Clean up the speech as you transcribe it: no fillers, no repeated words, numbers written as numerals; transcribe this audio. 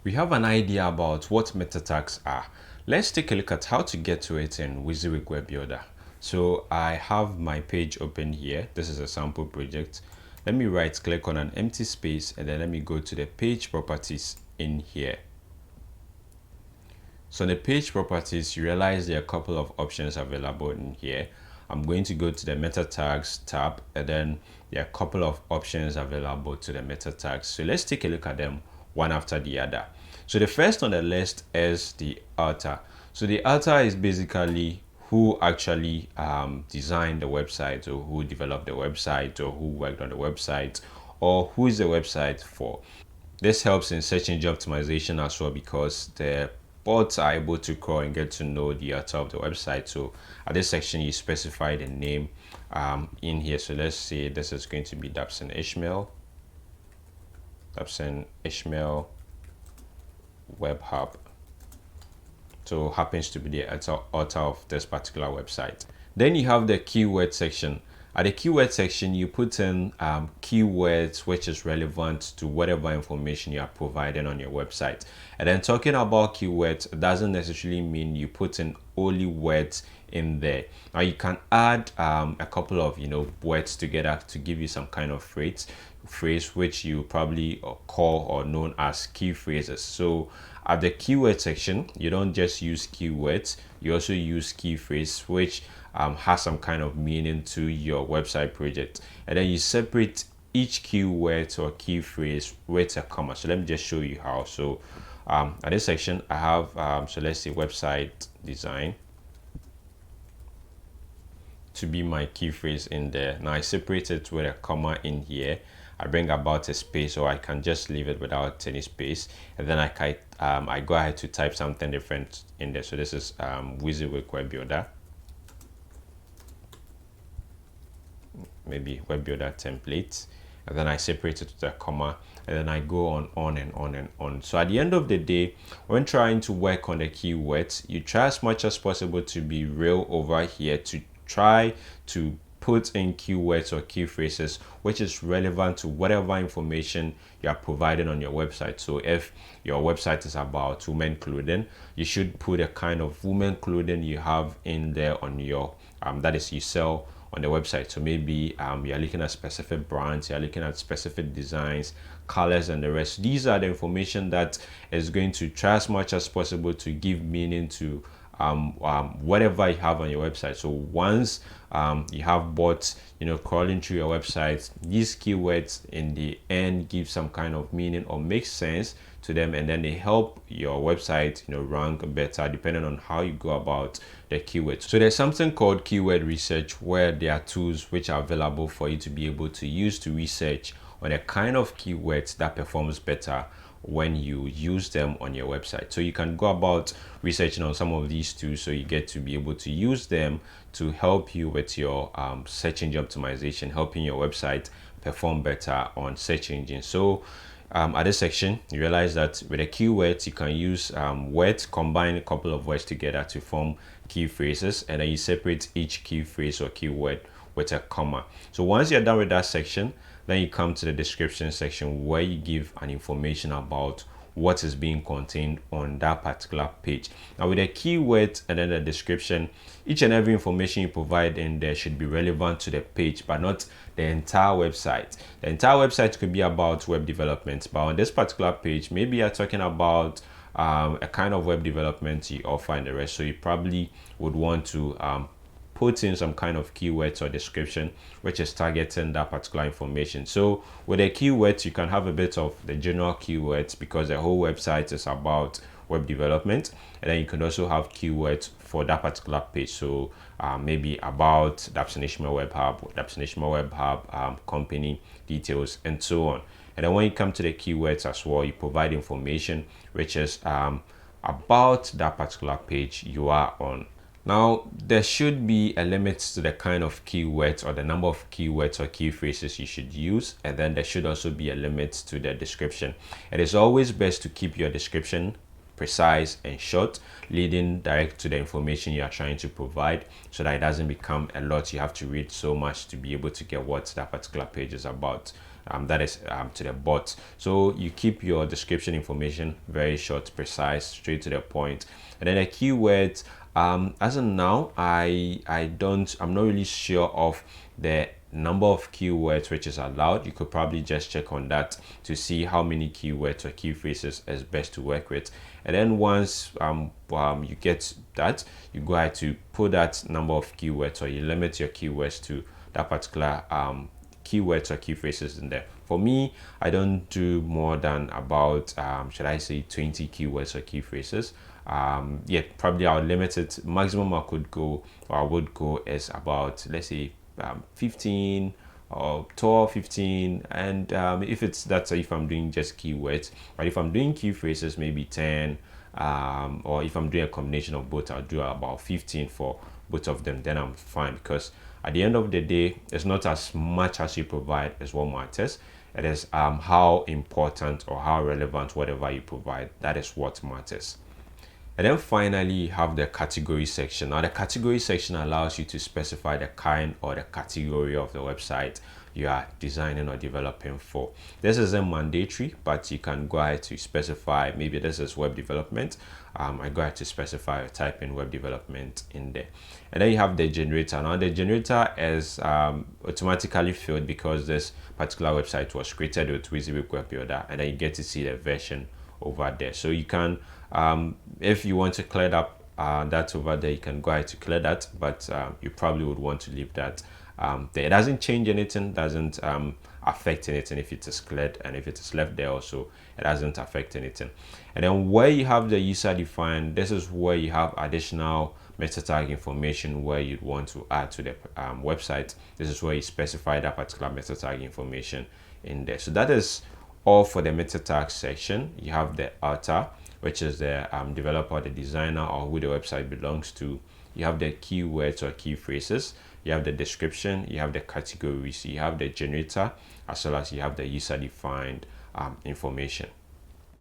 We have an idea about what meta tags are. Let's take a look at how to get to it in WYSIWYG Web Builder. So I have my page open here. This is a sample project. Let me right click on an empty space and then let me go to the page properties in here. So in the page properties, you realize there are a couple of options available in here. I'm going to go to the meta tags tab, and then there are a couple of options available to the meta tags. So let's take a look at them one after the other. So the first on the list is the author. So the author is basically who actually designed the website, or who developed the website, or who worked on the website, or who is the website for. This helps in search engine optimization as well, because the bots are able to crawl and get to know the author of the website. So at this section, you specify the name in here. So let's say this is going to be Dabson Ishmael Web Hub. So happens to be the author of this particular website. Then you have the keyword section. At the keyword section, you put in keywords which is relevant to whatever information you are providing on your website. And then talking about keywords doesn't necessarily mean you put in only words in there. Now you can add a couple of words together to give you some kind of phrase which you probably call or known as key phrases. So at the keyword section, you don't just use keywords, you also use key phrase which has some kind of meaning to your website project, and then you separate each keyword or key phrase with a comma. So let me just show you how. So at this section I have so let's say website design to be my key phrase in there. Now I separate it with a comma in here. I bring about a space, or I can just leave it without any space, and then I go ahead to type something different in there. So this is WYSIWYG Web Builder, maybe Web Builder template, and then I separate it with a comma, and then I go on and on and on. So at the end of the day, when trying to work on the keywords, you try as much as possible to be real over here, to try to put in keywords or key phrases which is relevant to whatever information you are providing on your website. So if your website is about women clothing, you should put a kind of women clothing you have in there on your that is you sell on the website. So maybe you're looking at specific brands, you're looking at specific designs, colors, and the rest. These are the information that is going to try as much as possible to give meaning to whatever you have on your website. So once you have bots crawling through your website, these keywords in the end give some kind of meaning or make sense to them, and then they help your website rank better depending on how you go about the keywords. So there's something called keyword research, where there are tools which are available for you to be able to use to research on a kind of keywords that performs better when you use them on your website. So you can go about researching on some of these tools, so you get to be able to use them to help you with your search engine optimization, helping your website perform better on search engines. So at this section, you realize that with the keywords, you can use words, combine a couple of words together to form key phrases, and then you separate each key phrase or keyword with a comma. So once you're done with that section, then you come to the description section, where you give an information about what is being contained on that particular page. Now with the keywords and then the description, each and every information you provide in there should be relevant to the page, but not the entire website. The entire website could be about web development, but on this particular page, maybe you're talking about a kind of web development you offer in the rest. So you probably would want to put in some kind of keywords or description which is targeting that particular information. So with the keywords, you can have a bit of the general keywords, because the whole website is about web development, and then you can also have keywords for that particular page. So maybe about Dabson Ishmael Web Hub, company details, and so on. And then when you come to the keywords as well, you provide information which is about that particular page you are on. Now, there should be a limit to the kind of keywords or the number of keywords or key phrases you should use, and then there should also be a limit to the description. It is always best to keep your description precise and short, leading direct to the information you are trying to provide, so that it doesn't become a lot. You have to read so much to be able to get what that particular page is about. that is to the bot. So you keep your description information very short, precise, straight to the point. And then the keywords, as of now, I'm not really sure of the number of keywords which is allowed. You could probably just check on that to see how many keywords or key phrases is best to work with. And then once you get that, you go ahead to put that number of keywords, or you limit your keywords to that particular keywords or key phrases in there. For me, I don't do more than about should I say 20 keywords or key phrases. Yeah, probably I'll limit it. Maximum I would go is about, let's say, 15 or 12, 15. And if I'm doing just keywords. But if I'm doing key phrases, maybe 10. Or if I'm doing a combination of both, I'll do about 15 for both of them. Then I'm fine, because at the end of the day, it's not as much as you provide is what matters. It is how important or how relevant whatever you provide, that is what matters. And then finally, you have the category section. Now, the category section allows you to specify the kind or the category of the website you are designing or developing for. This isn't mandatory, but you can go ahead to specify, maybe this is web development. I go ahead to specify or type in web development in there. And then you have the generator. Now, the generator is automatically filled because this particular website was created with WYSIWYG Web Builder, and then you get to see the version over there. So you can, if you want to clear up that over there, you can go ahead to clear that, but you probably would want to leave that there. It doesn't change anything, doesn't affect anything if it is cleared, and if it is left there also, it doesn't affect anything. And then where you have the user defined, this is where you have additional meta tag information where you'd want to add to the website. This is where you specify that particular meta tag information in there. So that is all for the meta tag section. You have the author, which is the developer, the designer, or who the website belongs to. You have the keywords or key phrases. You have the description. You have the categories. You have the generator, as well as you have the user defined information.